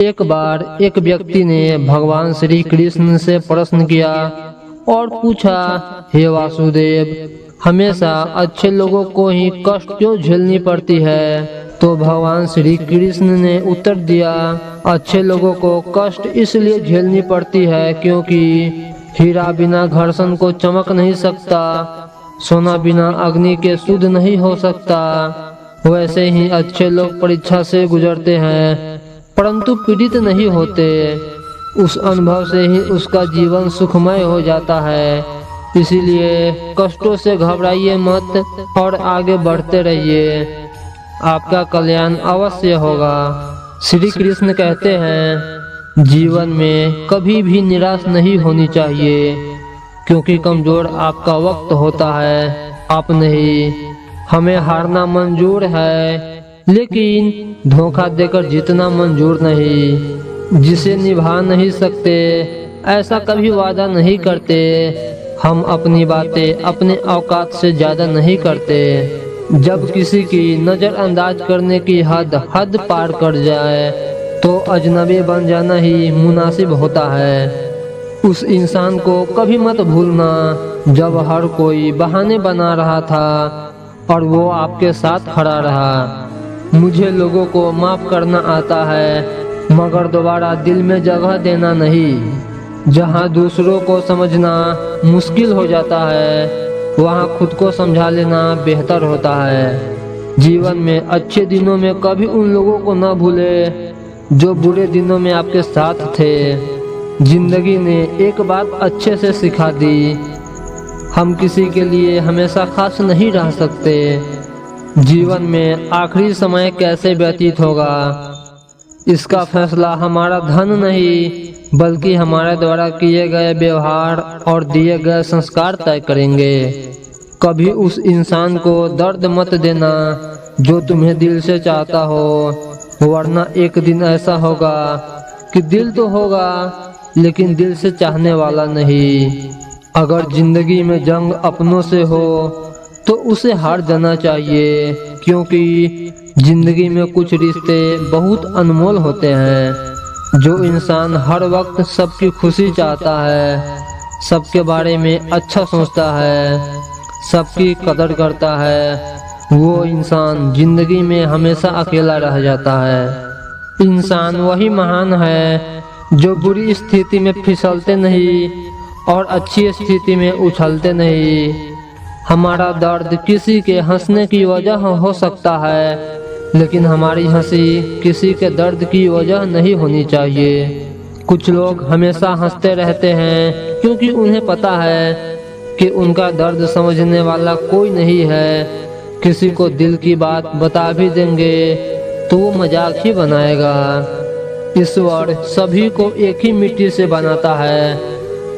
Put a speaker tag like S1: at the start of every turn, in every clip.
S1: एक बार एक व्यक्ति ने भगवान श्री कृष्ण से प्रश्न किया और पूछा, हे वासुदेव, हमेशा अच्छे लोगों को ही कष्ट क्यों झेलनी पड़ती है? तो भगवान श्री कृष्ण ने उत्तर दिया, अच्छे लोगों को कष्ट इसलिए झेलनी पड़ती है क्योंकि हीरा बिना घर्षण को चमक नहीं सकता, सोना बिना अग्नि के शुद्ध नहीं हो सकता। वैसे ही अच्छे लोग परीक्षा से गुजरते हैं परंतु पीड़ित नहीं होते। उस अनुभव से ही उसका जीवन सुखमय हो जाता है। इसीलिए कष्टों से घबराइए मत और आगे बढ़ते रहिए, आपका कल्याण अवश्य होगा। श्री कृष्ण कहते हैं, जीवन में कभी भी निराश नहीं होनी चाहिए क्योंकि कमजोर आपका वक्त होता है, आप नहीं। हमें हारना मंजूर है लेकिन धोखा देकर जीतना मंजूर नहीं। जिसे निभा नहीं सकते ऐसा कभी वादा नहीं करते। हम अपनी बातें अपने औकात से ज्यादा नहीं करते। जब किसी की नजरअंदाज करने की हद पार कर जाए तो अजनबी बन जाना ही मुनासिब होता है। उस इंसान को कभी मत भूलना जब हर कोई बहाने बना रहा था और वो आपके साथ खड़ा रहा। मुझे लोगों को माफ करना आता है मगर दोबारा दिल में जगह देना नहीं। जहाँ दूसरों को समझना मुश्किल हो जाता है वहाँ खुद को समझा लेना बेहतर होता है। जीवन में अच्छे दिनों में कभी उन लोगों को न भूले जो बुरे दिनों में आपके साथ थे। जिंदगी ने एक बात अच्छे से सिखा दी, हम किसी के लिए हमेशा खास नहीं रह सकते। जीवन में आखिरी समय कैसे व्यतीत होगा इसका फैसला हमारा धन नहीं बल्कि हमारे द्वारा किए गए व्यवहार और दिए गए संस्कार तय करेंगे। कभी उस इंसान को दर्द मत देना जो तुम्हें दिल से चाहता हो, वरना एक दिन ऐसा होगा कि दिल तो होगा लेकिन दिल से चाहने वाला नहीं। अगर जिंदगी में जंग अपनों से हो तो उसे हार जाना चाहिए क्योंकि जिंदगी में कुछ रिश्ते बहुत अनमोल होते हैं। जो इंसान हर वक्त सबकी खुशी चाहता है, सबके बारे में अच्छा सोचता है, सबकी कदर करता है, वो इंसान जिंदगी में हमेशा अकेला रह जाता है। इंसान वही महान है जो बुरी स्थिति में फिसलते नहीं और अच्छी स्थिति में उछलते नहीं। हमारा दर्द किसी के हंसने की वजह हो सकता है लेकिन हमारी हंसी किसी के दर्द की वजह नहीं होनी चाहिए। कुछ लोग हमेशा हंसते रहते हैं क्योंकि उन्हें पता है कि उनका दर्द समझने वाला कोई नहीं है। किसी को दिल की बात बता भी देंगे तो वो मजाक ही बनाएगा। ईश्वर सभी को एक ही मिट्टी से बनाता है,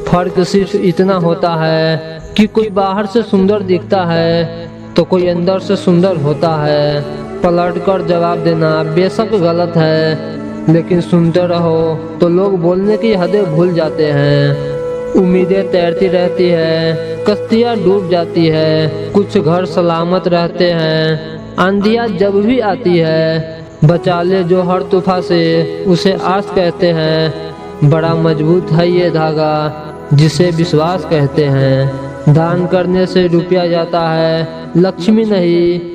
S1: फर्क सिर्फ इतना होता है कि कोई बाहर से सुंदर दिखता है तो कोई अंदर से सुंदर होता है। पलटकर जवाब देना बेशक गलत है लेकिन सुनते रहो तो लोग बोलने की हदें भूल जाते हैं। उम्मीदें तैरती रहती है, कश्तियाँ डूब जाती है, कुछ घर सलामत रहते हैं। आंधियाँ जब भी आती है बचा ले जो हर तूफान से, उसे आस कहते हैं। बड़ा मजबूत है ये धागा जिसे विश्वास कहते हैं। दान करने से रुपया जाता है, लक्ष्मी नहीं।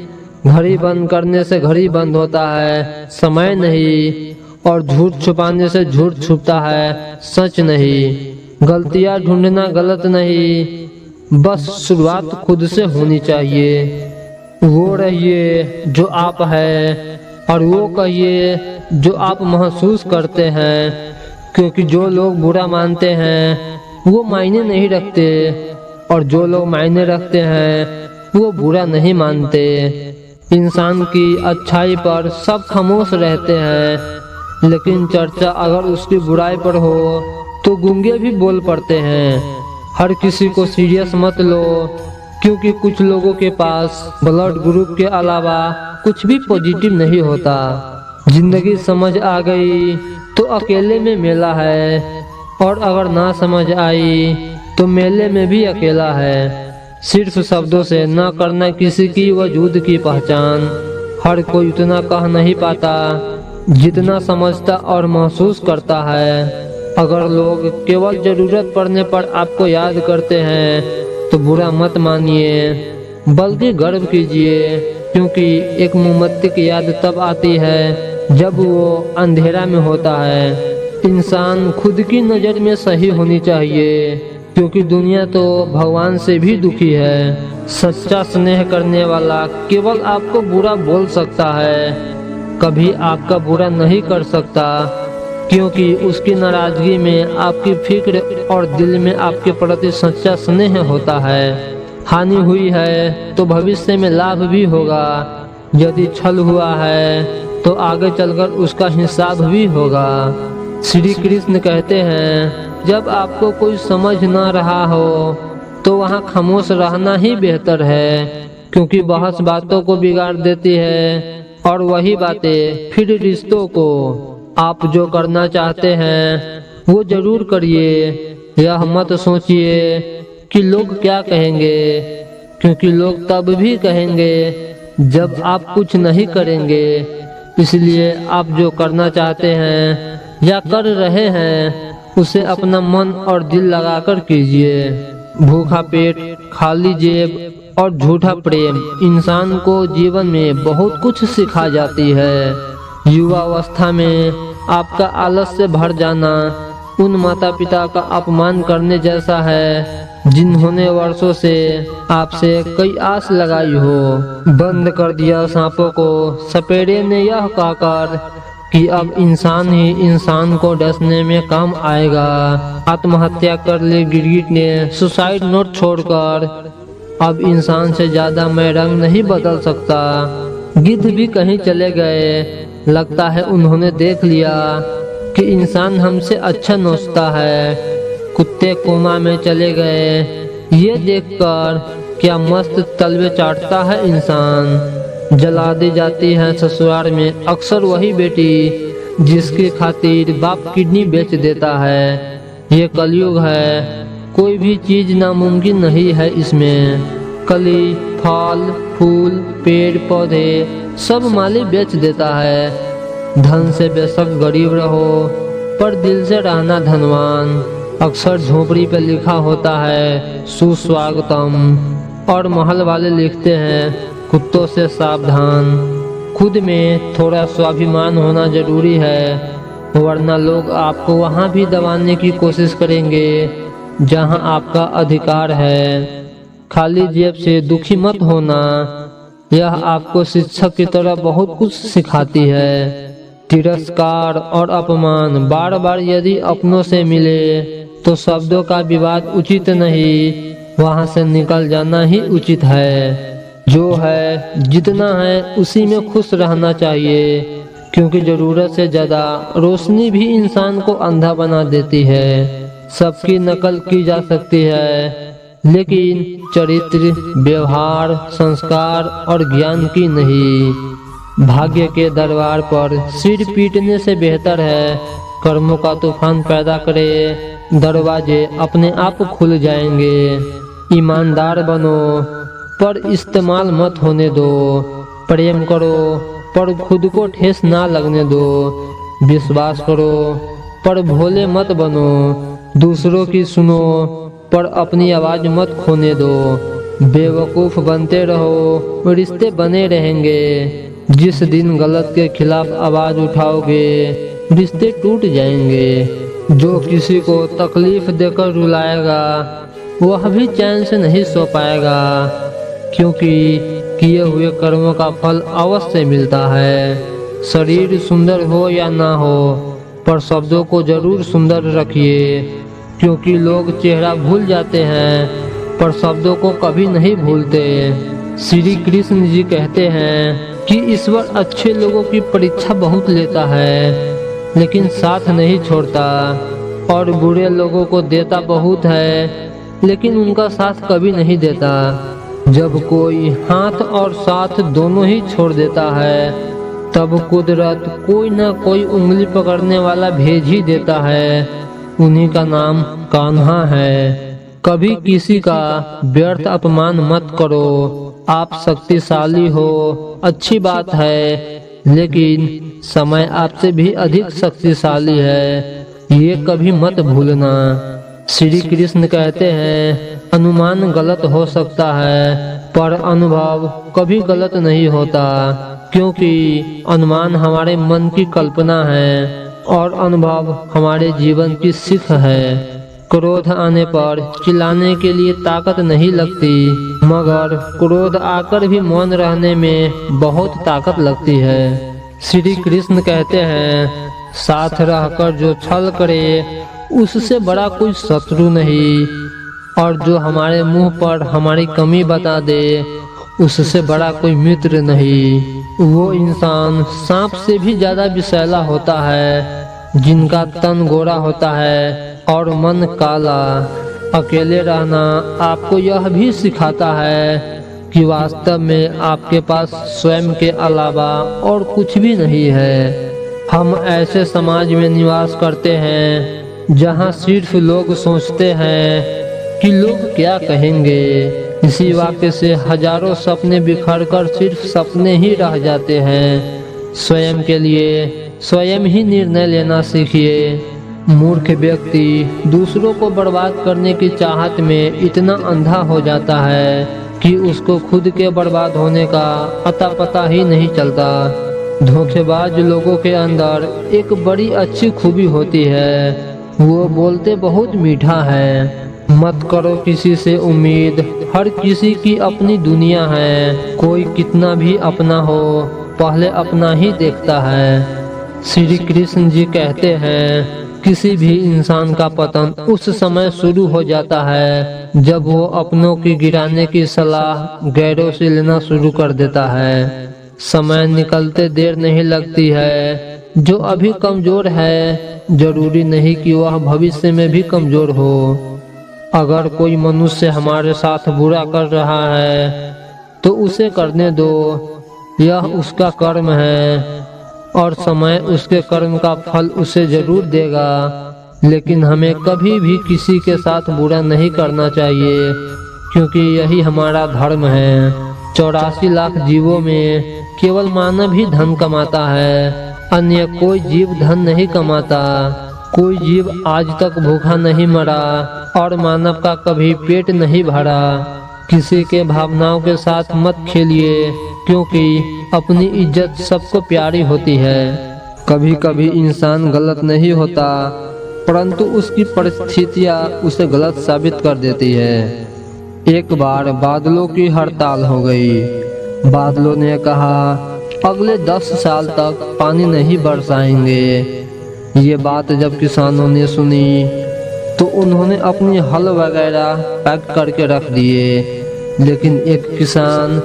S1: घड़ी बंद करने से घड़ी बंद होता है, समय नहीं। और झूठ छुपाने से झूठ छुपता है, सच नहीं। गलतियां ढूंढना गलत नहीं, बस शुरुआत खुद से होनी चाहिए। वो रहिए जो आप है और वो कहिए जो आप महसूस करते हैं क्योंकि जो लोग बुरा मानते हैं वो मायने नहीं रखते और जो लोग मायने रखते हैं वो बुरा नहीं मानते। इंसान की अच्छाई पर सब खामोश रहते हैं लेकिन चर्चा अगर उसकी बुराई पर हो तो गूंगे भी बोल पड़ते हैं। हर किसी को सीरियस मत लो क्योंकि कुछ लोगों के पास ब्लड ग्रुप के अलावा कुछ भी पॉजिटिव नहीं होता। जिंदगी समझ आ गई तो अकेले में मेला है और अगर ना समझ आई तो मेले में भी अकेला है। सिर्फ शब्दों से न करना किसी की वजूद की पहचान। हर कोई उतना कह नहीं पाता जितना समझता और महसूस करता है। अगर लोग केवल जरूरत पड़ने पर आपको याद करते हैं तो बुरा मत मानिए, बल्कि गर्व कीजिए, क्योंकि एक मोमबत्ती की याद तब आती है जब वो अंधेरा में होता है। इंसान खुद की नज़र में सही होनी चाहिए, क्योंकि दुनिया तो भगवान से भी दुखी है। सच्चा स्नेह करने वाला केवल आपको बुरा बोल सकता है, कभी आपका बुरा नहीं कर सकता, क्योंकि उसकी नाराजगी में आपकी फिक्र और दिल में आपके प्रति सच्चा स्नेह होता है। हानि हुई है तो भविष्य में लाभ भी होगा, यदि छल हुआ है तो आगे चलकर उसका हिसाब भी होगा। श्री कृष्ण कहते हैं, जब आपको कोई समझ ना रहा हो तो वहाँ खामोश रहना ही बेहतर है, क्योंकि बहस बातों को बिगाड़ देती है और वही बातें फिर रिश्तों को। आप जो करना चाहते हैं वो जरूर करिए, यह मत सोचिए कि लोग क्या कहेंगे, क्योंकि लोग तब भी कहेंगे जब आप कुछ नहीं करेंगे। इसलिए आप जो करना चाहते हैं या कर रहे हैं उसे अपना मन और दिल लगाकर कीजिए। भूखा पेट, खाली जेब और झूठा प्रेम इंसान को जीवन में बहुत कुछ सिखा जाती है। युवावस्था में आपका आलस से भर जाना उन माता पिता का अपमान करने जैसा है जिन्होंने वर्षों से आपसे कई आस लगाई हो। बंद कर दिया सांपों को सपेरे ने यह कहकर कि अब इंसान ही इंसान को डसने में काम आएगा। आत्महत्या कर ली गिरगिट ने सुसाइड नोट छोड़कर, अब इंसान से ज्यादा मैं रंग नहीं बदल सकता। गिद्ध भी कहीं चले गए, लगता है उन्होंने देख लिया कि इंसान हमसे अच्छा नोचता है। कुत्ते कोमा में चले गए, ये देखकर क्या मस्त तलवे चाटता है इंसान। जला दी जाती है ससुराल में अक्सर वही बेटी जिसकी खातिर बाप किडनी बेच देता है। ये कलयुग है, कोई भी चीज नामुमकिन नहीं है इसमें। कली, फल, फूल, पेड़ पौधे सब माली बेच देता है। धन से बेशक गरीब रहो पर दिल से रहना धनवान। अक्सर झोपड़ी पे लिखा होता है सुस्वागतम, और महल वाले लिखते हैं कुत्तों से सावधान। खुद में थोड़ा स्वाभिमान होना जरूरी है, वरना लोग आपको वहाँ भी दबाने की कोशिश करेंगे जहाँ आपका अधिकार है। खाली जेब से दुखी मत होना, यह आपको शिक्षक की तरह बहुत कुछ सिखाती है। तिरस्कार और अपमान बार बार यदि अपनों से मिले तो शब्दों का विवाद उचित नहीं, वहाँ से निकल जाना ही उचित है। जो है जितना है उसी में खुश रहना चाहिए, क्योंकि जरूरत से ज्यादा रोशनी भी इंसान को अंधा बना देती है। सबकी नकल की जा सकती है, लेकिन चरित्र, व्यवहार, संस्कार और ज्ञान की नहीं। भाग्य के दरबार पर सिर पीटने से बेहतर है कर्मों का तूफान पैदा करे, दरवाजे अपने आप खुल जाएंगे। ईमानदार बनो पर इस्तेमाल मत होने दो, प्रेम करो पर खुद को ठेस ना लगने दो, विश्वास करो पर भोले मत बनो, दूसरों की सुनो पर अपनी आवाज मत खोने दो। बेवकूफ बनते रहो, रिश्ते बने रहेंगे। जिस दिन गलत के खिलाफ आवाज उठाओगे रिश्ते टूट जाएंगे। जो किसी को तकलीफ देकर रुलाएगा वह भी चैन से नहीं सो पाएगा, क्योंकि किए हुए कर्मों का फल अवश्य मिलता है। शरीर सुंदर हो या ना हो पर शब्दों को जरूर सुंदर रखिए, क्योंकि लोग चेहरा भूल जाते हैं पर शब्दों को कभी नहीं भूलते। श्री कृष्ण जी कहते हैं कि ईश्वर अच्छे लोगों की परीक्षा बहुत लेता है लेकिन साथ नहीं छोड़ता, और बुरे लोगों को देता बहुत है लेकिन उनका साथ कभी नहीं देता। जब कोई हाथ और साथ दोनों ही छोड़ देता है तब कुदरत कोई ना कोई उंगली पकड़ने वाला भेज ही देता है, उन्हीं का नाम कान्हा है। कभी किसी का व्यर्थ अपमान मत करो। आप शक्तिशाली हो अच्छी बात है, लेकिन समय आपसे भी अधिक शक्तिशाली है, ये कभी मत भूलना। श्री कृष्ण कहते हैं, अनुमान गलत हो सकता है पर अनुभव कभी गलत नहीं होता, क्योंकि अनुमान हमारे मन की कल्पना है और अनुभव हमारे जीवन की सीख है। क्रोध आने पर चिल्लाने के लिए ताकत नहीं लगती, मगर क्रोध आकर भी मौन रहने में बहुत ताकत लगती है। श्री कृष्ण कहते हैं, साथ रहकर जो छल करे उससे बड़ा कोई शत्रु नहीं, और जो हमारे मुंह पर हमारी कमी बता दे उससे बड़ा कोई मित्र नहीं। वो इंसान सांप से भी ज्यादा विषैला होता है, जिनका तन गोरा होता है और मन काला। अकेले रहना आपको यह भी सिखाता है कि वास्तव में आपके पास स्वयं के अलावा और कुछ भी नहीं है। हम ऐसे समाज में निवास करते हैं जहाँ सिर्फ लोग सोचते हैं कि लोग क्या कहेंगे। इसी वाक्य से हजारों सपने बिखरकर सिर्फ सपने ही रह जाते हैं। स्वयं के लिए स्वयं ही निर्णय लेना सीखिए। मूर्ख व्यक्ति दूसरों को बर्बाद करने की चाहत में इतना अंधा हो जाता है कि उसको खुद के बर्बाद होने का अता पता ही नहीं चलता। धोखेबाज लोगों के अंदर एक बड़ी अच्छी खूबी होती है, वो बोलते बहुत मीठा है। मत करो किसी से उम्मीद, हर किसी की अपनी दुनिया है। कोई कितना भी अपना हो, पहले अपना ही देखता है। श्री कृष्ण जी कहते हैं, किसी भी इंसान का पतन उस समय शुरू हो जाता है जब वो अपनों की गिराने की सलाह गैरों से लेना शुरू कर देता है। समय निकलते देर नहीं लगती है। जो अभी कमजोर है जरूरी नहीं कि वह भविष्य में भी कमजोर हो। अगर कोई मनुष्य हमारे साथ बुरा कर रहा है तो उसे करने दो, यह उसका कर्म है और समय उसके कर्म का फल उसे जरूर देगा। लेकिन हमें कभी भी किसी के साथ बुरा नहीं करना चाहिए, क्योंकि यही हमारा धर्म है। 84 लाख जीवों में केवल मानव ही धन कमाता है, अन्य कोई जीव धन नहीं कमाता। कोई जीव आज तक भूखा नहीं मरा और मानव का कभी पेट नहीं भरा। किसी के भावनाओं के साथ मत खेलिए, क्योंकि अपनी इज्जत सबको प्यारी होती है। कभी कभी इंसान गलत नहीं होता, परंतु उसकी परिस्थितियां उसे गलत साबित कर देती है। एक बार बादलों की हड़ताल हो गई। बादलों ने कहा, अगले 10 साल तक पानी नहीं बरसाएंगे। ये बात जब किसानों ने सुनी तो उन्होंने अपनी हल वगैरह पैक करके रख दिए। लेकिन एक किसान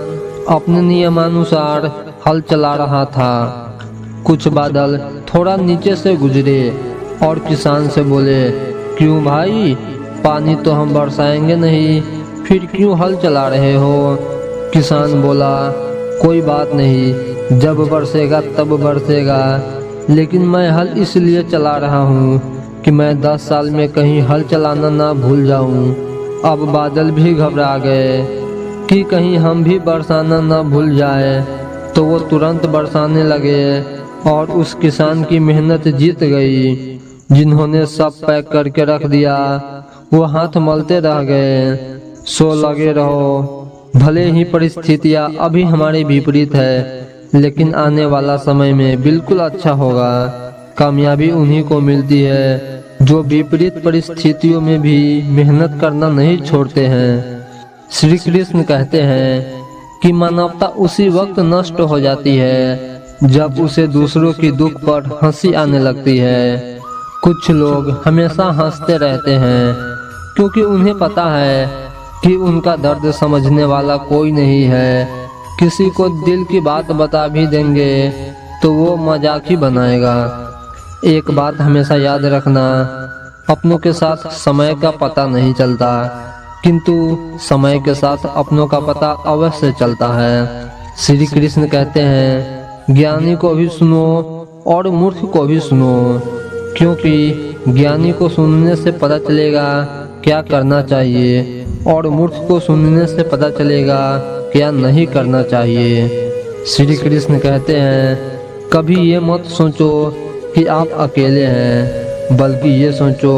S1: अपने नियमानुसार हल चला रहा था। कुछ बादल थोड़ा नीचे से गुजरे और किसान से बोले, क्यों भाई, पानी तो हम बरसाएंगे नहीं, फिर क्यों हल चला रहे हो? किसान बोला, कोई बात नहीं, जब बरसेगा तब बरसेगा, लेकिन मैं हल इसलिए चला रहा हूँ कि मैं 10 साल में कहीं हल चलाना ना भूल जाऊँ। अब बादल भी घबरा गए कि कहीं हम भी बरसाना ना भूल जाए, तो वो तुरंत बरसाने लगे और उस किसान की मेहनत जीत गई। जिन्होंने सब पैक करके रख दिया वो हाथ मलते रह गए। सो लगे रहो, भले ही परिस्थितियाँ अभी हमारे विपरीत है, लेकिन आने वाला समय में बिल्कुल अच्छा होगा। कामयाबी उन्हीं को मिलती है जो विपरीत परिस्थितियों में भी मेहनत करना नहीं छोड़ते हैं। श्री कृष्ण कहते हैं कि मानवता उसी वक्त नष्ट हो जाती है जब उसे दूसरों की दुख पर हंसी आने लगती है। कुछ लोग हमेशा हंसते रहते हैं क्योंकि उन्हें पता है कि उनका दर्द समझने वाला कोई नहीं है। किसी को दिल की बात बता भी देंगे तो वो मजाक ही बनाएगा। एक बात हमेशा याद रखना, अपनों के साथ समय का पता नहीं चलता, किंतु समय के साथ अपनों का पता अवश्य चलता है। श्री कृष्ण कहते हैं, ज्ञानी को भी सुनो और मूर्ख को भी सुनो, क्योंकि ज्ञानी को सुनने से पता चलेगा क्या करना चाहिए और मूर्ख को सुनने से पता चलेगा क्या नहीं करना चाहिए। श्री कृष्ण कहते हैं, कभी ये मत सोचो कि आप अकेले हैं, बल्कि ये सोचो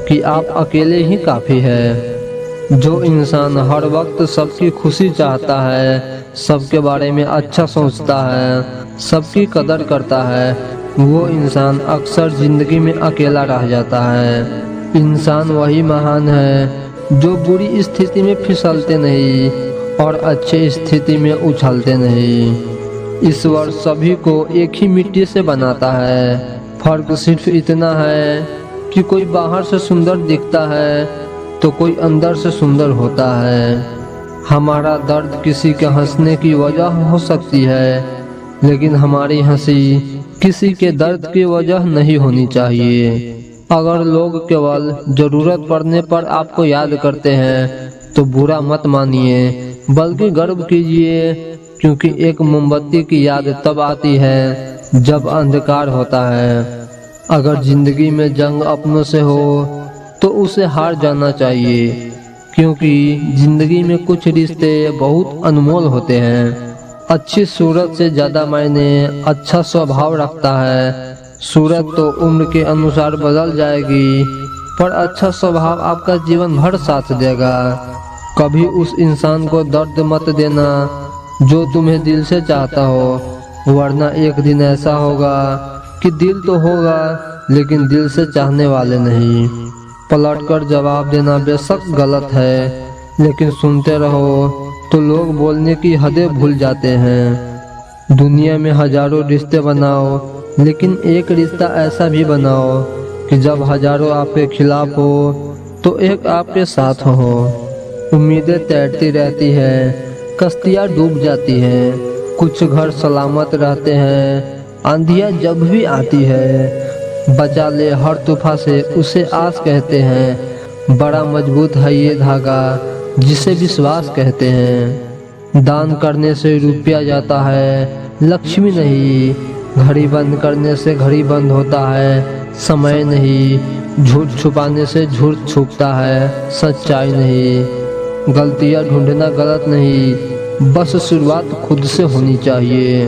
S1: कि आप अकेले ही काफ़ी है। जो इंसान हर वक्त सबकी खुशी चाहता है, सबके बारे में अच्छा सोचता है, सबकी कदर करता है, वो इंसान अक्सर जिंदगी में अकेला रह जाता है। इंसान वही महान है जो बुरी स्थिति में फिसलते नहीं और अच्छी स्थिति में उछलते नहीं। ईश्वर सभी को एक ही मिट्टी से बनाता है, फर्क सिर्फ इतना है कि कोई बाहर से सुंदर दिखता है तो कोई अंदर से सुंदर होता है। हमारा दर्द किसी के हंसने की वजह हो सकती है, लेकिन हमारी हंसी किसी के दर्द की वजह नहीं होनी चाहिए। अगर लोग केवल जरूरत पड़ने पर आपको याद करते हैं तो बुरा मत मानिए, बल्कि गर्व कीजिए, क्योंकि एक मोमबत्ती की याद तब आती है जब अंधकार होता है। अगर जिंदगी में जंग अपनों से हो तो उसे हार जाना चाहिए, क्योंकि जिंदगी में कुछ रिश्ते बहुत अनमोल होते हैं। अच्छी सूरत से ज़्यादा मायने अच्छा स्वभाव रखता है। सूरत तो उम्र के अनुसार बदल जाएगी, पर अच्छा स्वभाव आपका जीवन भर साथ देगा। कभी उस इंसान को दर्द मत देना जो तुम्हें दिल से चाहता हो, वरना एक दिन ऐसा होगा कि दिल तो होगा लेकिन दिल से चाहने वाले नहीं। पलटकर जवाब देना बेशक गलत है, लेकिन सुनते रहो तो लोग बोलने की हदें भूल जाते हैं। दुनिया में हजारों रिश्ते बनाओ, लेकिन एक रिश्ता ऐसा भी बनाओ कि जब हजारों आपके खिलाफ हो तो एक आपके साथ हो। उम्मीदें तैरती रहती है, कश्तियाँ डूब जाती हैं, कुछ घर सलामत रहते हैं, आंधियाँ जब भी आती है। बचा ले हर तूफान से उसे आस कहते हैं, बड़ा मजबूत है ये धागा जिसे विश्वास कहते हैं। दान करने से रुपया जाता है, लक्ष्मी नहीं। घड़ी बंद करने से घड़ी बंद होता है, समय नहीं। झूठ छुपाने से झूठ छुपता है, सच्चाई नहीं। गलतियाँ ढूंढना गलत नहीं, बस शुरुआत खुद से होनी चाहिए।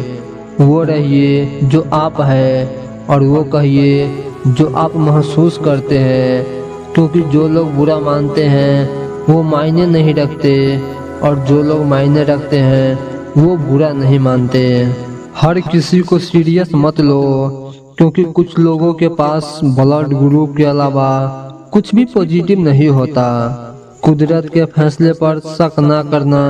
S1: वो रहिए जो आप हैं और वो कहिए जो आप महसूस करते हैं, क्योंकि जो लोग बुरा मानते हैं वो मायने नहीं रखते और जो लोग मायने रखते हैं वो बुरा नहीं मानते। हर किसी को सीरियस मत लो, क्योंकि कुछ लोगों के पास ब्लड ग्रुप के अलावा कुछ भी पॉजिटिव नहीं होता। कुदरत के फैसले पर शक ना करना।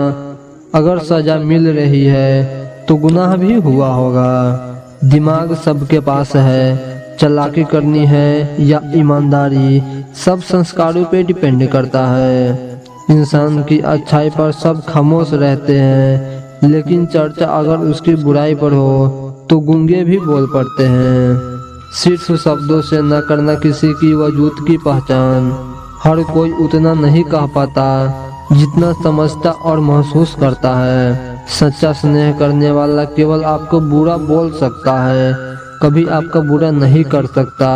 S1: अगर सजा मिल रही है तो गुनाह भी हुआ होगा। दिमाग सबके पास है, चालाकी करनी है या ईमानदारी सब संस्कारों पे डिपेंड करता है। इंसान की अच्छाई पर सब खामोश रहते हैं, लेकिन चर्चा अगर उसकी बुराई पर हो तो गूंगे भी बोल पड़ते हैं। सिर्फ शब्दों से न करना किसी की वजूद की पहचान। हर कोई उतना नहीं कह पाता जितना समझता और महसूस करता है। सच्चा स्नेह करने वाला केवल आपको बुरा बोल सकता है, कभी आपका बुरा नहीं कर सकता,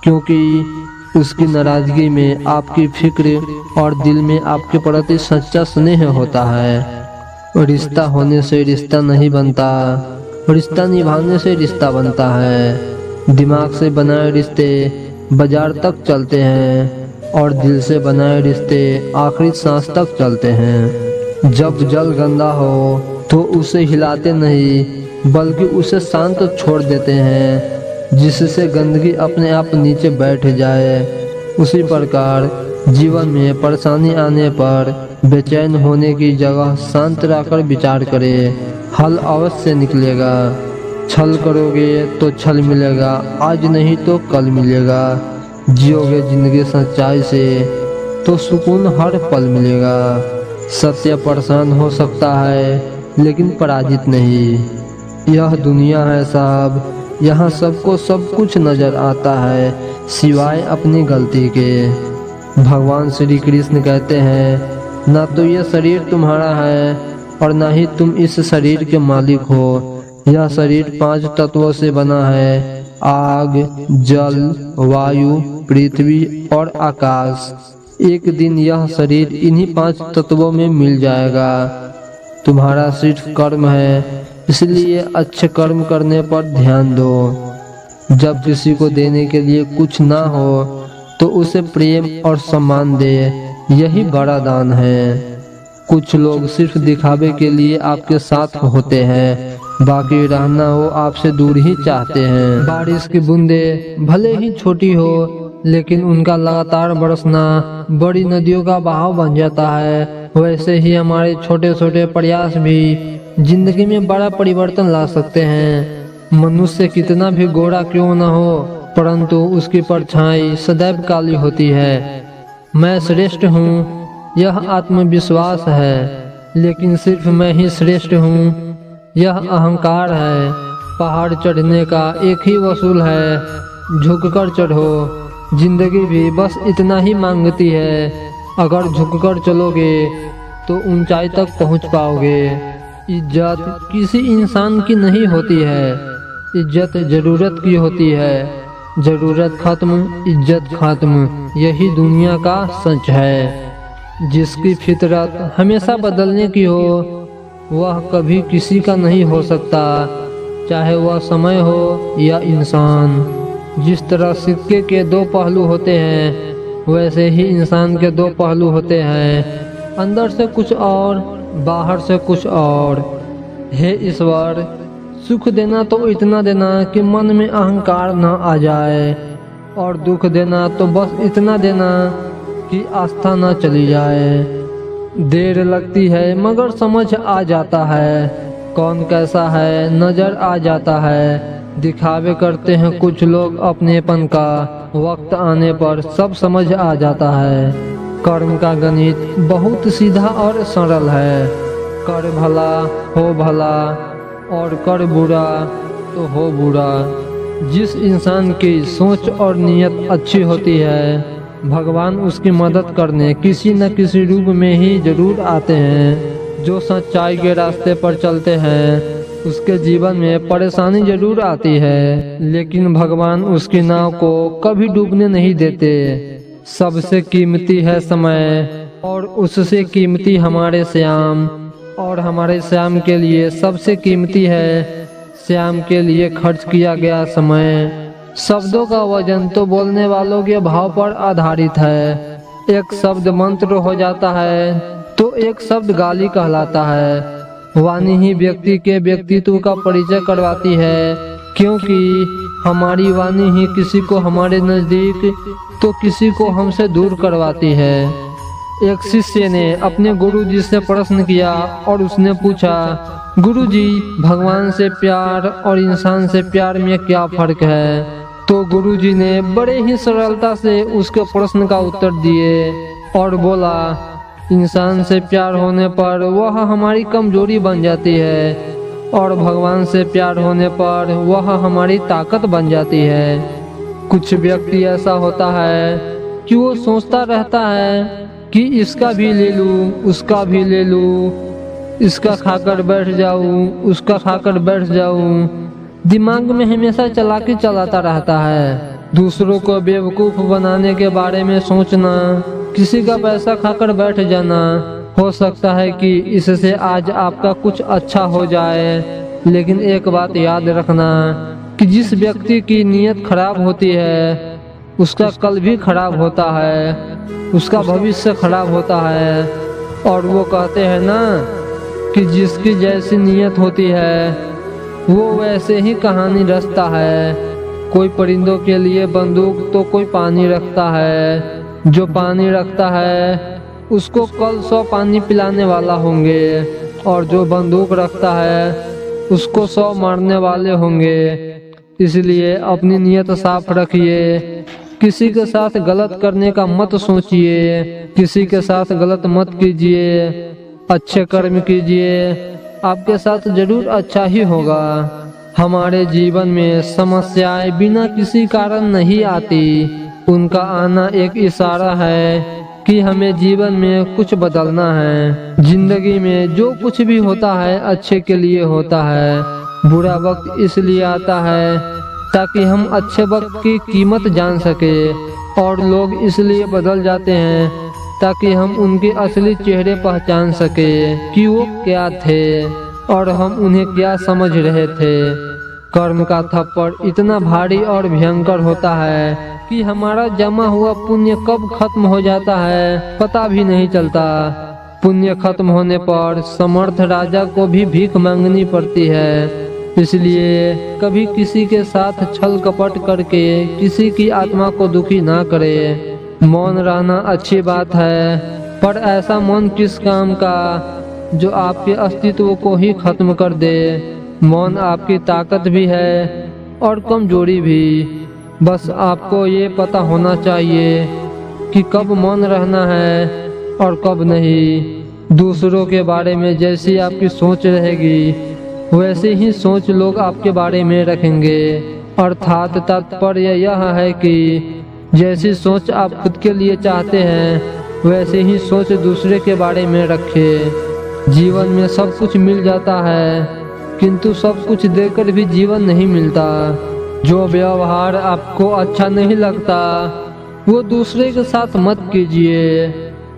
S1: क्योंकि उसकी नाराजगी में आपकी फिक्र और दिल में आपके प्रति सच्चा स्नेह होता है। रिश्ता होने से रिश्ता नहीं बनता, रिश्ता निभाने से रिश्ता बनता है। दिमाग से बनाए रिश्ते बाजार तक चलते हैं और दिल से बनाए रिश्ते आखिरी सांस तक चलते हैं। जब जल गंदा हो तो उसे हिलाते नहीं, बल्कि उसे शांत छोड़ देते हैं, जिससे गंदगी अपने आप नीचे बैठ जाए। उसी प्रकार जीवन में परेशानी आने पर बेचैन होने की जगह शांत रहकर विचार करें, हल अवश्य निकलेगा। छल करोगे तो छल मिलेगा, आज नहीं तो कल मिलेगा। जियोगे जिंदगी सच्चाई से तो सुकून हर पल मिलेगा। सत्य परेशान हो सकता है लेकिन पराजित नहीं। यह दुनिया है साहब, यहाँ सबको सब कुछ नजर आता है सिवाय अपनी गलती के। भगवान श्री कृष्ण कहते हैं, ना तो यह शरीर तुम्हारा है और ना ही तुम इस शरीर के मालिक हो। यह शरीर 5 तत्वों से बना है, आग, जल, वायु, पृथ्वी और आकाश। एक दिन यह शरीर इन्हीं 5 तत्वों में मिल जाएगा। तुम्हारा सिर्फ कर्म है इसलिए अच्छे कर्म करने पर ध्यान दो। जब किसी को देने के लिए कुछ ना हो तो उसे प्रेम और सम्मान दे, यही बड़ा दान है। कुछ लोग सिर्फ दिखावे के लिए आपके साथ होते हैं, बाकी रहना वो आपसे दूर ही चाहते हैं। बारिश की बूंदें भले ही छोटी हो, लेकिन उनका लगातार बरसना बड़ी नदियों का बहाव बन जाता है। वैसे ही हमारे छोटे छोटे प्रयास भी जिंदगी में बड़ा परिवर्तन ला सकते हैं। मनुष्य कितना भी गोरा क्यों न हो, परंतु उसकी परछाई सदैव काली होती है। मैं श्रेष्ठ हूँ, यह आत्मविश्वास है, लेकिन सिर्फ मैं ही श्रेष्ठ हूँ, यह अहंकार है। पहाड़ चढ़ने का एक ही वसूल है, झुककर चढ़ो। जिंदगी भी बस इतना ही मांगती है, अगर झुककर चलोगे तो ऊंचाई तक पहुंच पाओगे। इज्जत किसी इंसान की नहीं होती है, इज्जत जरूरत की होती है। जरूरत खत्म, इज्जत खत्म, यही दुनिया का सच है। जिसकी फितरत हमेशा बदलने की हो, वह कभी किसी का नहीं हो सकता, चाहे वह समय हो या इंसान। जिस तरह सिक्के के दो पहलू होते हैं, वैसे ही इंसान के दो पहलू होते हैं, अंदर से कुछ और, बाहर से कुछ और। हे ईश्वर, सुख देना तो इतना देना कि मन में अहंकार न आ जाए, और दुख देना तो बस इतना देना कि आस्था न चली जाए। देर लगती है मगर समझ आ जाता है, कौन कैसा है नजर आ जाता है। दिखावे करते हैं कुछ लोग अपनेपन का, वक्त आने पर सब समझ आ जाता है। कर्म का गणित बहुत सीधा और सरल है। कर भला हो भला, और कर बुरा तो हो बुरा। जिस इंसान की सोच और नीयत अच्छी होती है, भगवान उसकी मदद करने किसी न किसी रूप में ही जरूर आते हैं। जो सच्चाई के रास्ते पर चलते हैं, उसके जीवन में परेशानी जरूर आती है, लेकिन भगवान उसकी नाव को कभी डूबने नहीं देते। सबसे कीमती है समय, और उससे कीमती हमारे श्याम, और हमारे श्याम के लिए सबसे कीमती है श्याम के लिए खर्च किया गया समय। शब्दों का वजन तो बोलने वालों के भाव पर आधारित है। एक शब्द मंत्र हो जाता है तो एक शब्द गाली कहलाता है। वाणी ही व्यक्ति के व्यक्तित्व का परिचय करवाती है, क्योंकि हमारी वाणी ही किसी को हमारे नजदीक तो किसी को हमसे दूर करवाती है। एक शिष्य ने अपने गुरुजी से प्रश्न किया और उसने पूछा, गुरुजी, भगवान से प्यार और इंसान से प्यार में क्या फर्क है? तो गुरुजी ने बड़े ही सरलता से उसके प्रश्न का उत्तर दिए और बोला, इंसान से प्यार होने पर वह हमारी कमजोरी बन जाती है, और भगवान से प्यार होने पर वह हमारी ताकत बन जाती है। कुछ व्यक्ति ऐसा होता है कि वो सोचता रहता है कि इसका भी ले लूं, उसका भी ले लूं, इसका खाकर बैठ जाऊं, उसका खाकर बैठ जाऊं। दिमाग में हमेशा चालाकी चलाता रहता है। दूसरों को बेवकूफ बनाने के बारे में सोचना, किसी का पैसा खाकर बैठ जाना। हो सकता है कि इससे आज आपका कुछ अच्छा हो जाए, लेकिन एक बात याद रखना कि जिस व्यक्ति की नीयत खराब होती है, उसका कल भी खराब होता है, उसका भविष्य खराब होता है। और वो कहते हैं ना कि जिसकी जैसी नीयत होती है, वो वैसे ही कहानी रचता है। कोई परिंदों के लिए बंदूक तो कोई पानी रखता है। जो पानी रखता है उसको कल 100 पानी पिलाने वाला होंगे, और जो बंदूक रखता है उसको 100 मारने वाले होंगे। इसलिए अपनी नीयत साफ रखिए। किसी के साथ गलत करने का मत सोचिए, किसी के साथ गलत मत कीजिए, अच्छे कर्म कीजिए, आपके साथ जरूर अच्छा ही होगा। हमारे जीवन में समस्याएं बिना किसी कारण नहीं आती, उनका आना एक इशारा है कि हमें जीवन में कुछ बदलना है। जिंदगी में जो कुछ भी होता है अच्छे के लिए होता है। बुरा वक्त इसलिए आता है ताकि हम अच्छे वक्त की कीमत जान सके, और लोग इसलिए बदल जाते हैं ताकि हम उनके असली चेहरे पहचान सके कि वो क्या थे। और हम उन्हें क्या समझ रहे थे। कर्म का थप्पड़ इतना भारी और भयंकर होता है कि हमारा जमा हुआ पुण्य कब खत्म हो जाता है पता भी नहीं चलता। पुण्य खत्म होने पर समर्थ राजा को भी भीख मांगनी पड़ती है। इसलिए कभी किसी के साथ छल कपट करके किसी की आत्मा को दुखी ना करे। मौन रहना अच्छी बात है, पर ऐसा मौन किस काम का जो आपके अस्तित्व को ही खत्म कर दे। मौन आपकी ताकत भी है और कमजोरी भी। बस आपको ये पता होना चाहिए कि कब मौन रहना है और कब नहीं। दूसरों के बारे में जैसी आपकी सोच रहेगी वैसे ही सोच लोग आपके बारे में रखेंगे। अर्थात तात्पर्य यह है कि जैसी सोच आप खुद के लिए चाहते हैं वैसे ही सोच दूसरे के बारे में रखें। जीवन में सब कुछ मिल जाता है, किंतु सब कुछ देकर भी जीवन नहीं मिलता। जो व्यवहार आपको अच्छा नहीं लगता वो दूसरे के साथ मत कीजिए।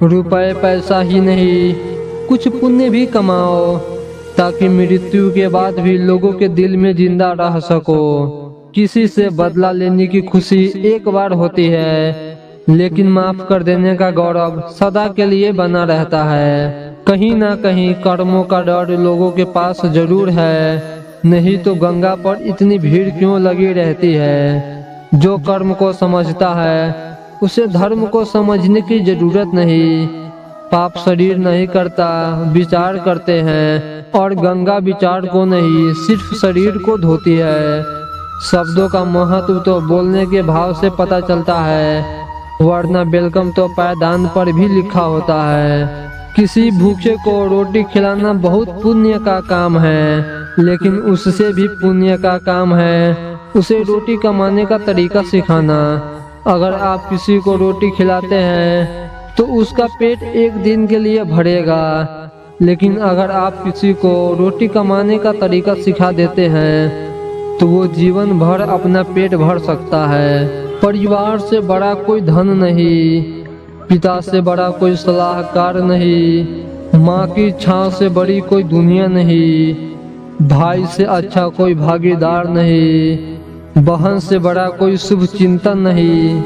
S1: रुपए पैसा ही नहीं, कुछ पुण्य भी कमाओ ताकि मृत्यु के बाद भी लोगों के दिल में जिंदा रह सको। किसी से बदला लेने की खुशी एक बार होती है, लेकिन माफ कर देने का गौरव सदा के लिए बना रहता है। कहीं ना कहीं कर्मों का डर लोगों के पास जरूर है, नहीं तो गंगा पर इतनी भीड़ क्यों लगी रहती है। जो कर्म को समझता है उसे धर्म को समझने की जरूरत नहीं। पाप शरीर नहीं करता, विचार करते हैं, और गंगा विचार को नहीं सिर्फ शरीर को धोती है। शब्दों का महत्व तो बोलने के भाव से पता चलता है, वरना वेलकम तो पायदान पर भी लिखा होता है। किसी भूखे को रोटी खिलाना बहुत पुण्य का काम है, लेकिन उससे भी पुण्य का काम है उसे रोटी कमाने का तरीका सिखाना। अगर आप किसी को रोटी खिलाते हैं तो उसका पेट एक दिन के लिए भरेगा, लेकिन अगर आप किसी को रोटी कमाने का तरीका सिखा देते हैं तो वो जीवन भर अपना पेट भर सकता है। परिवार से बड़ा कोई धन नहीं, पिता से बड़ा कोई सलाहकार नहीं, माँ की छांव से बड़ी कोई दुनिया नहीं, भाई से अच्छा कोई भागीदार नहीं, बहन से बड़ा कोई शुभ चिंतन नहीं,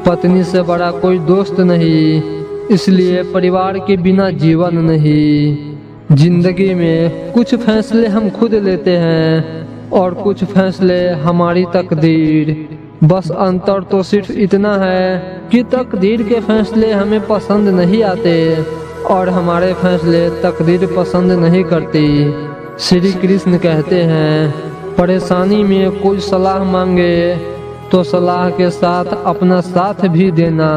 S1: पत्नी से बड़ा कोई दोस्त नहीं। इसलिए परिवार के बिना जीवन नहीं। जिंदगी में कुछ फैसले हम खुद लेते हैं और कुछ फैसले हमारी तकदीर। बस अंतर तो सिर्फ इतना है कि तकदीर के फैसले हमें पसंद नहीं आते और हमारे फैसले तकदीर पसंद नहीं करती। श्री कृष्ण कहते हैं, परेशानी में कोई सलाह मांगे तो सलाह के साथ अपना साथ भी देना,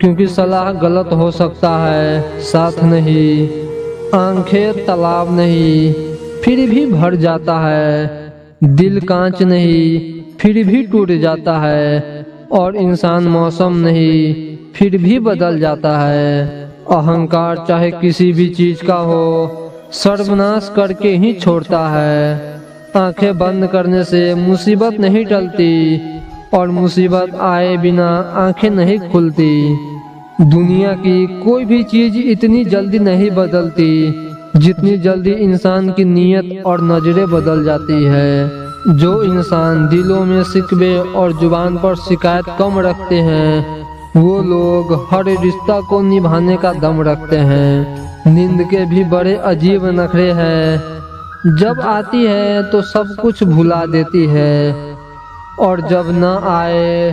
S1: क्योंकि सलाह गलत हो सकता है, साथ नहीं। आंखें तालाब नहीं फिर भी भर जाता है, दिल कांच नहीं फिर भी टूट जाता है, और इंसान मौसम नहीं फिर भी बदल जाता है। अहंकार चाहे किसी भी चीज का हो सर्वनाश करके ही छोड़ता है। आंखें बंद करने से मुसीबत नहीं टलती और मुसीबत आए बिना आंखें नहीं खुलती। दुनिया की कोई भी चीज इतनी जल्दी नहीं बदलती जितनी जल्दी इंसान की नीयत और नजरें बदल जाती है। जो इंसान दिलों में शिकवे और जुबान पर शिकायत कम रखते हैं वो लोग हर रिश्ता को निभाने का दम रखते हैं। नींद के भी बड़े अजीब नखरे हैं, जब आती है तो सब कुछ भुला देती है और जब न आए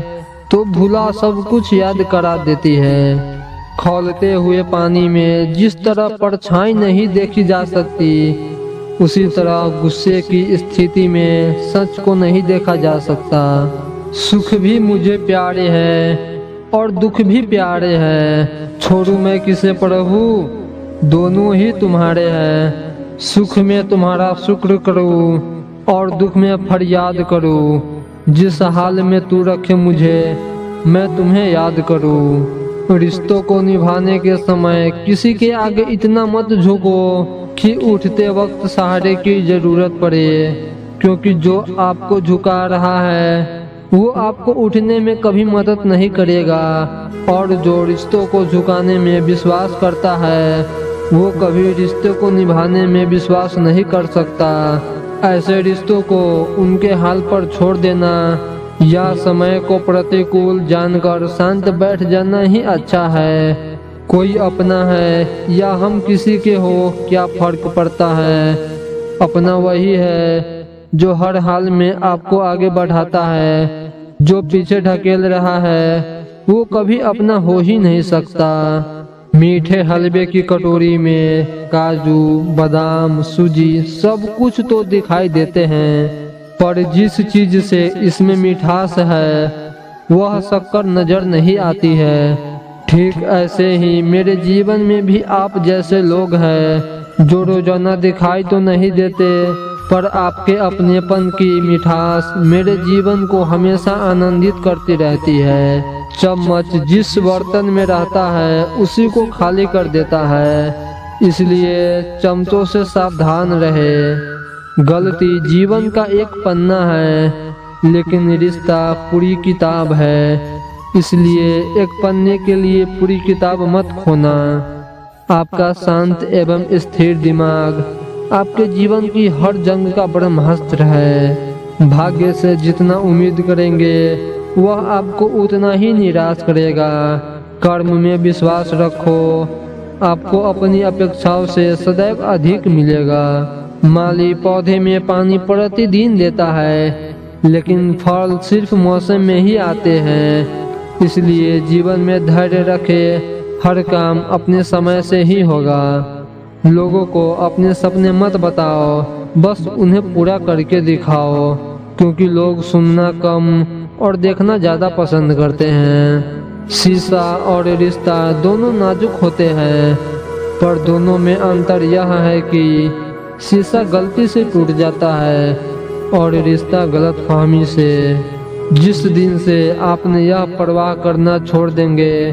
S1: तो भुला सब कुछ याद करा देती है। खौलते हुए पानी में जिस तरह परछाई नहीं देखी जा सकती, उसी तरह गुस्से की स्थिति में सच को नहीं देखा जा सकता। सुख भी मुझे प्यारे है और दुख भी प्यारे है, छोड़ू मैं किसे प्रभु, दोनों ही तुम्हारे हैं। सुख में तुम्हारा शुक्र करूं और दुख में फरियाद करूं, जिस हाल में तू रखे मुझे मैं तुम्हें याद करूं। रिश्तों को निभाने के समय किसी के आगे इतना मत झुको कि उठते वक्त सहारे की जरूरत पड़े, क्योंकि जो आपको झुका रहा है वो आपको उठने में कभी मदद नहीं करेगा, और जो रिश्तों को झुकाने में विश्वास करता है वो कभी रिश्ते को निभाने में विश्वास नहीं कर सकता। ऐसे रिश्तों को उनके हाल पर छोड़ देना या समय को प्रतिकूल जानकर शांत बैठ जाना ही अच्छा है। कोई अपना है या हम किसी के हो, क्या फर्क पड़ता है। अपना वही है जो हर हाल में आपको आगे बढ़ाता है। जो पीछे ढकेल रहा है वो कभी अपना हो ही नहीं सकता। मीठे हलवे की कटोरी में काजू, बादाम, सूजी सब कुछ तो दिखाई देते हैं, पर जिस चीज से इसमें मिठास है वह शक्कर नजर नहीं आती है। ठीक ऐसे ही मेरे जीवन में भी आप जैसे लोग हैं जो रोजाना दिखाई तो नहीं देते, पर आपके अपनेपन की मिठास मेरे जीवन को हमेशा आनंदित करती रहती है। चम्मच जिस बर्तन में रहता है उसी को खाली कर देता है, इसलिए चमचों से सावधान रहे। गलती जीवन का एक पन्ना है लेकिन रिश्ता पूरी किताब है, इसलिए एक पन्ने के लिए पूरी किताब मत खोना। आपका शांत एवं स्थिर दिमाग आपके जीवन की हर जंग का ब्रह्मास्त्र है। भाग्य से जितना उम्मीद करेंगे वह आपको उतना ही निराश करेगा। कर्म में विश्वास रखो, आपको अपनी अपेक्षाओं से सदैव अधिक मिलेगा। माली पौधे में पानी प्रतिदिन देता है लेकिन फल सिर्फ मौसम में ही आते हैं, इसलिए जीवन में धैर्य रखे। हर काम अपने समय से ही होगा। लोगों को अपने सपने मत बताओ, बस उन्हें पूरा करके दिखाओ, क्योंकि लोग सुनना कम और देखना ज्यादा पसंद करते हैं। शीशा और रिश्ता दोनों नाजुक होते हैं, पर दोनों में अंतर यह है कि शीशा गलती से टूट जाता है और रिश्ता गलतफहमी से। जिस दिन से आपने यह परवाह करना छोड़ देंगे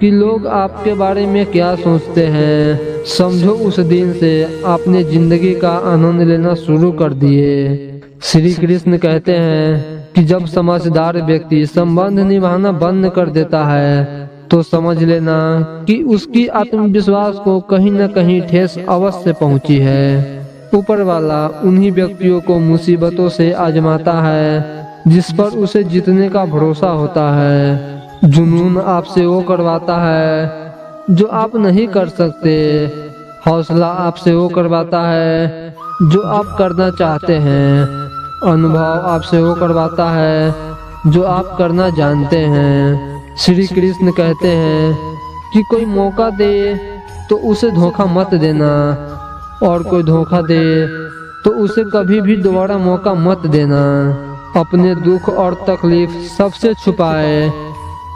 S1: कि लोग आपके बारे में क्या सोचते हैं, समझो उस दिन से आपने जिंदगी का आनंद लेना शुरू कर दिए। श्री कृष्ण कहते हैं कि जब समझदार व्यक्ति संबंध निभाना बंद कर देता है तो समझ लेना कि उसकी आत्मविश्वास को कहीं न कहीं ठेस अवश्य पहुंची है। ऊपर वाला उन्हीं व्यक्तियों को मुसीबतों से आजमाता है जिस पर उसे जीतने का भरोसा होता है। जुनून आपसे वो करवाता है जो आप नहीं कर सकते। हौसला आपसे वो करवाता है जो आप करना चाहते हैं। अनुभव आपसे वो करवाता है जो आप करना जानते हैं। श्री कृष्ण कहते हैं कि कोई मौका दे तो उसे धोखा मत देना, और कोई धोखा दे तो उसे कभी भी दोबारा मौका मत देना। अपने दुख और तकलीफ सबसे छुपाए,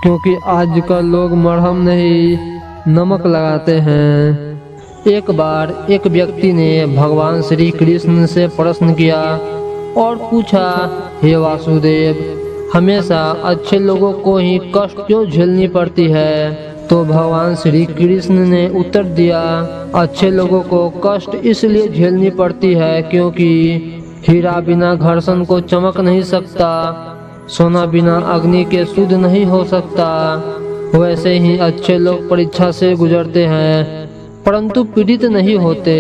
S1: क्योंकि आजकल लोग मरहम नहीं नमक लगाते हैं। एक बार एक व्यक्ति ने भगवान श्री कृष्ण से प्रश्न किया और पूछा, हे वासुदेव, हमेशा अच्छे लोगों को ही कष्ट क्यों झेलनी पड़ती है? तो भगवान श्री कृष्ण ने उत्तर दिया, अच्छे लोगों को कष्ट इसलिए झेलनी पड़ती है क्योंकि हीरा बिना घर्षण को चमक नहीं सकता, सोना बिना अग्नि के शुद्ध नहीं हो सकता। वैसे ही अच्छे लोग परीक्षा से गुजरते हैं परंतु पीड़ित नहीं होते।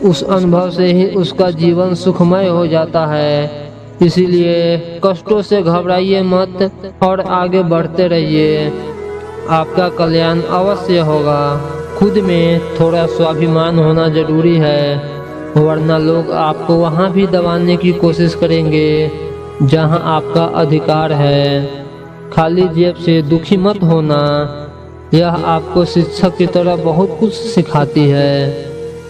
S1: उस अनुभव से ही उसका जीवन सुखमय हो जाता है। इसीलिए कष्टों से घबराइए मत और आगे बढ़ते रहिए, आपका कल्याण अवश्य होगा। खुद में थोड़ा स्वाभिमान होना जरूरी है, वरना लोग आपको वहाँ भी दबाने की कोशिश करेंगे जहाँ आपका अधिकार है। खाली जेब से दुखी मत होना, यह आपको शिक्षक की तरह बहुत कुछ सिखाती है।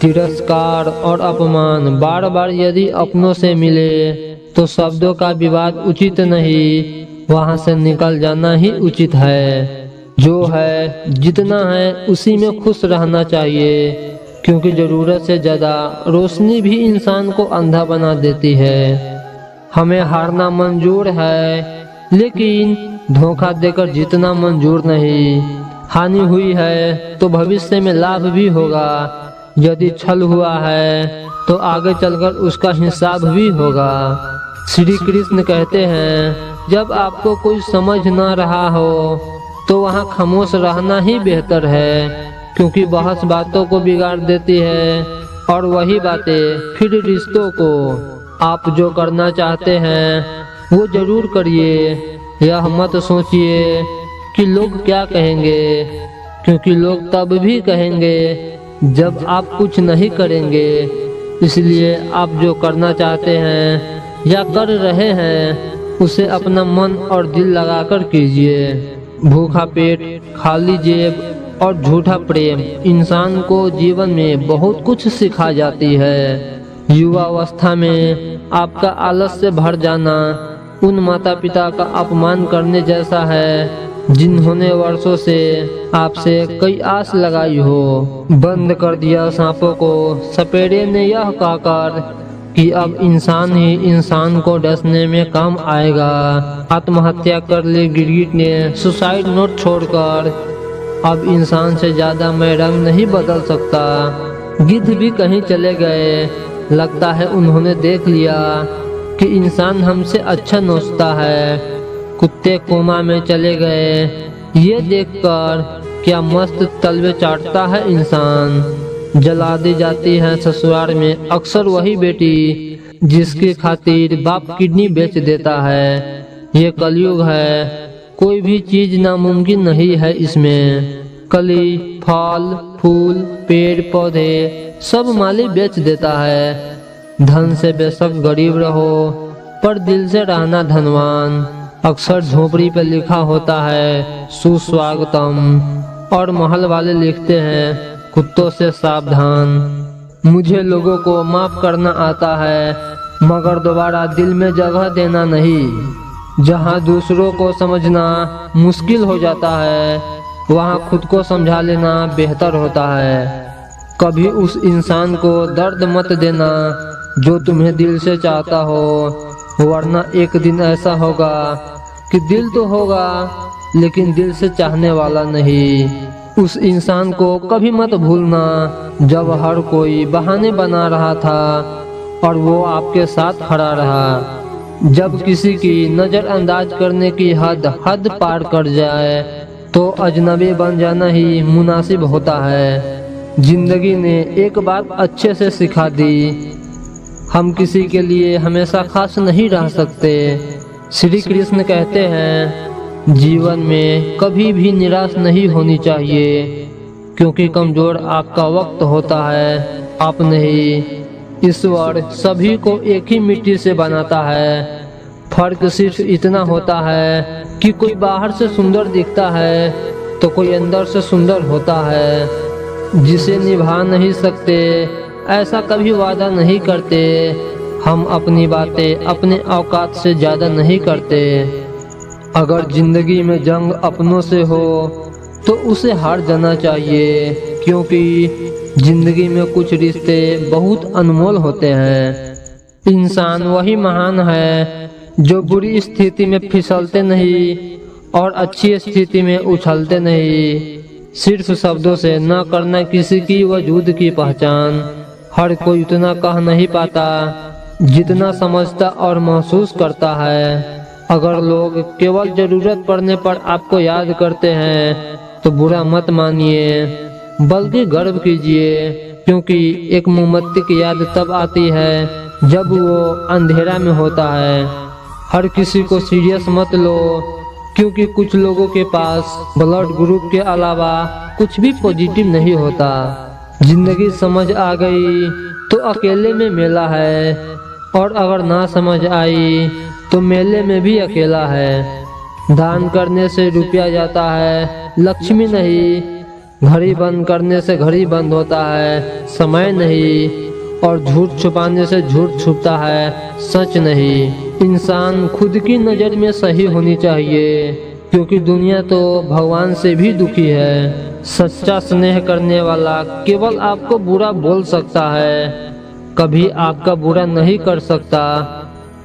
S1: तिरस्कार और अपमान बार बार यदि अपनों से मिले तो शब्दों का विवाद उचित नहीं, वहाँ से निकल जाना ही उचित है। जो है जितना है उसी में खुश रहना चाहिए, क्योंकि जरूरत से ज्यादा रोशनी भी इंसान को अंधा बना देती है। हमें हारना मंजूर है लेकिन धोखा देकर जीतना मंजूर नहीं। हानि हुई है तो भविष्य में लाभ भी होगा, यदि छल हुआ है तो आगे चलकर उसका हिसाब भी होगा। श्री कृष्ण कहते हैं, जब आपको कोई समझ ना रहा हो तो वहाँ खामोश रहना ही बेहतर है, क्योंकि बहस बातों को बिगाड़ देती है और वही बातें फिर रिश्तों को। आप जो करना चाहते हैं वो जरूर करिए। यह मत सोचिए कि लोग क्या कहेंगे, क्योंकि लोग तब भी कहेंगे जब आप कुछ नहीं करेंगे। इसलिए आप जो करना चाहते हैं या कर रहे हैं उसे अपना मन और दिल लगाकर कीजिए। भूखा पेट, खाली जेब और झूठा प्रेम इंसान को जीवन में बहुत कुछ सिखा जाती है। युवावस्था में आपका आलस से भर जाना उन माता पिता का अपमान करने जैसा है जिन्होंने वर्षों से आपसे कई आस लगाई हो। बंद कर दिया सांपों को सपेरे ने यह कहकर कि अब इंसान ही इंसान को डसने में काम आएगा। आत्महत्या कर ली गिरगिट ने सुसाइड नोट छोड़कर। अब इंसान से ज्यादा मैं रंग नहीं बदल सकता। गिद्ध भी कहीं चले गए। लगता है उन्होंने देख लिया कि इंसान हमसे अच्छा नोचता है। कुत्ते कोमा में चले गए। ये देखकर क्या मस्त तलवे चाटता है इंसान। जला दी जाती है ससुराल में अक्सर वही बेटी जिसकी खातिर बाप किडनी बेच देता है। ये कलयुग है, कोई भी चीज नामुमकिन नहीं है इसमें। कली, फल, फूल, पेड़ पौधे सब माली बेच देता है। धन से बेशक गरीब रहो पर दिल से रहना धनवान। अक्सर झोपड़ी पे लिखा होता है सुस्वागतम और महल वाले लिखते हैं कुत्तों से सावधान। मुझे लोगों को माफ करना आता है मगर दोबारा दिल में जगह देना नहीं। जहाँ दूसरों को समझना मुश्किल हो जाता है वहाँ खुद को समझा लेना बेहतर होता है। कभी उस इंसान को दर्द मत देना जो तुम्हें दिल से चाहता हो, वरना एक दिन ऐसा होगा कि दिल तो होगा लेकिन दिल से चाहने वाला नहीं। उस इंसान को कभी मत भूलना जब हर कोई बहाने बना रहा था और वो आपके साथ खड़ा रहा। जब किसी की नजरअंदाज करने की हद पार कर जाए तो अजनबी बन जाना ही मुनासिब होता है। जिंदगी ने एक बात अच्छे से सिखा दी, हम किसी के लिए हमेशा खास नहीं रह सकते। श्री कृष्ण कहते हैं जीवन में कभी भी निराश नहीं होनी चाहिए, क्योंकि कमजोर आपका वक्त होता है, आप नहीं। ईश्वर सभी को एक ही मिट्टी से बनाता है। फर्क सिर्फ इतना होता है कि कोई बाहर से सुंदर दिखता है तो कोई अंदर से सुंदर होता है। जिसे निभा नहीं सकते ऐसा कभी वादा नहीं करते। हम अपनी बातें अपने औकात से ज्यादा नहीं करते। अगर जिंदगी में जंग अपनों से हो तो उसे हार जाना चाहिए, क्योंकि जिंदगी में कुछ रिश्ते बहुत अनमोल होते हैं। इंसान वही महान है जो बुरी स्थिति में फिसलते नहीं और अच्छी स्थिति में उछलते नहीं। सिर्फ शब्दों से न करना किसी की वजूद की पहचान। हर कोई उतना कह नहीं पाता जितना समझता और महसूस करता है। अगर लोग केवल जरूरत पड़ने पर आपको याद करते हैं तो बुरा मत मानिए, बल्कि गर्व कीजिए, क्योंकि एक मोमबत्ती की याद तब आती है जब वो अंधेरा में होता है। हर किसी को सीरियस मत लो, क्योंकि कुछ लोगों के पास ब्लड ग्रुप के अलावा कुछ भी पॉजिटिव नहीं होता। जिंदगी समझ आ गई तो अकेले में मेला है, और अगर ना समझ आई तो मेले में भी अकेला है। दान करने से रुपया जाता है, लक्ष्मी नहीं। घड़ी बंद करने से घड़ी बंद होता है, समय नहीं। और झूठ छुपाने से झूठ छुपता है, सच नहीं। इंसान खुद की नज़र में सही होनी चाहिए, क्योंकि दुनिया तो भगवान से भी दुखी है। सच्चा स्नेह करने वाला केवल आपको बुरा बोल सकता है, कभी आपका बुरा नहीं कर सकता,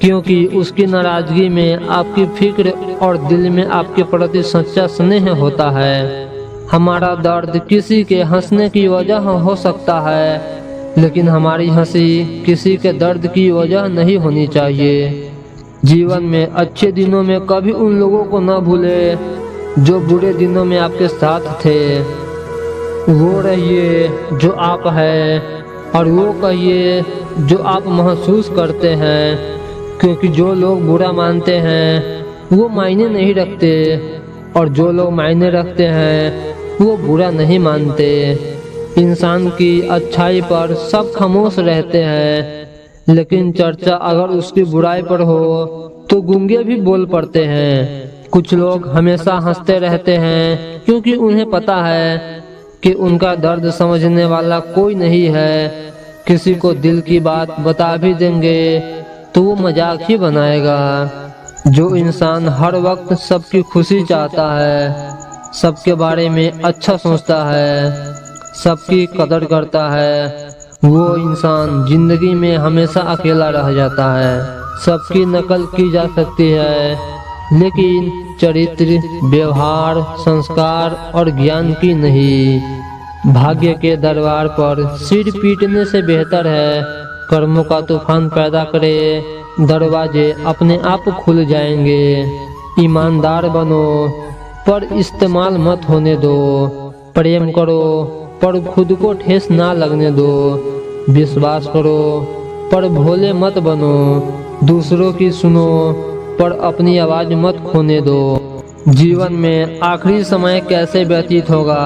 S1: क्योंकि उसकी नाराजगी में आपकी फिक्र और दिल में आपके प्रति सच्चा स्नेह होता है। हमारा दर्द किसी के हंसने की वजह हो सकता है, लेकिन हमारी हंसी किसी के दर्द की वजह नहीं होनी चाहिए। जीवन में अच्छे दिनों में कभी उन लोगों को न भूले जो बुरे दिनों में आपके साथ थे। वो रहिए जो आप है और वो कहिए जो आप महसूस करते हैं, क्योंकि जो लोग बुरा मानते हैं वो मायने नहीं रखते और जो लोग मायने रखते हैं वो बुरा नहीं मानते। इंसान की अच्छाई पर सब खामोश रहते हैं, लेकिन चर्चा अगर उसकी बुराई पर हो तो गूंगे भी बोल पड़ते हैं। कुछ लोग हमेशा हंसते रहते हैं क्योंकि उन्हें पता है कि उनका दर्द समझने वाला कोई नहीं है। किसी को दिल की बात बता भी देंगे तो वो मजाक ही बनाएगा। जो इंसान हर वक्त सबकी खुशी चाहता है, सबके बारे में अच्छा सोचता है, सबकी कदर करता है, वो इंसान जिंदगी में हमेशा अकेला रह जाता है। सबकी नकल की जा सकती है, लेकिन चरित्र, व्यवहार, संस्कार और ज्ञान की नहीं। भाग्य के दरबार पर सिर पीटने से बेहतर है कर्मों का तूफान पैदा करे, दरवाजे अपने आप खुल जाएंगे। ईमानदार बनो पर इस्तेमाल मत होने दो, प्रेम करो पर खुद को ठेस ना लगने दो, विश्वास करो पर भोले मत बनो, दूसरों की सुनो पर अपनी आवाज मत खोने दो। जीवन में आखिरी समय कैसे व्यतीत होगा,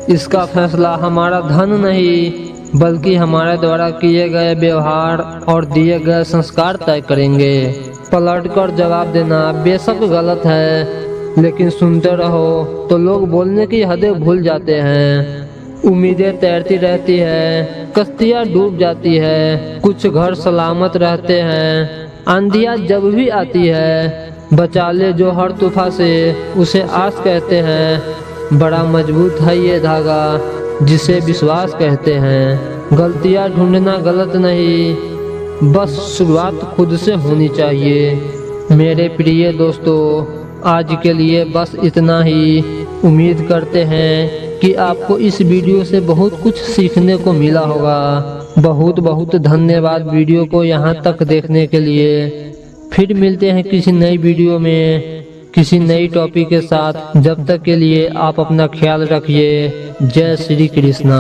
S1: इसका फैसला हमारा धन नहीं बल्कि हमारे द्वारा किए गए व्यवहार और दिए गए संस्कार तय करेंगे। पलट कर जवाब देना बेशक गलत है, लेकिन सुनते रहो तो लोग बोलने की हदें भूल जाते हैं। उम्मीदें तैरती रहती है, कश्तियाँ डूब जाती है, कुछ घर सलामत रहते हैं। आंधियाँ जब भी आती है, बचा ले जो हर तूफान से, उसे आस कहते हैं। बड़ा मजबूत है ये धागा जिसे विश्वास कहते हैं। गलतियाँ ढूंढना गलत नहीं, बस शुरुआत खुद से होनी चाहिए। मेरे प्रिय दोस्तों, आज के लिए बस इतना ही। उम्मीद करते हैं कि आपको इस वीडियो से बहुत कुछ सीखने को मिला होगा। बहुत बहुत धन्यवाद वीडियो को यहाँ तक देखने के लिए। फिर मिलते हैं किसी नई वीडियो में किसी नई टॉपिक के साथ। जब तक के लिए आप अपना ख्याल रखिए। जय श्री कृष्णा।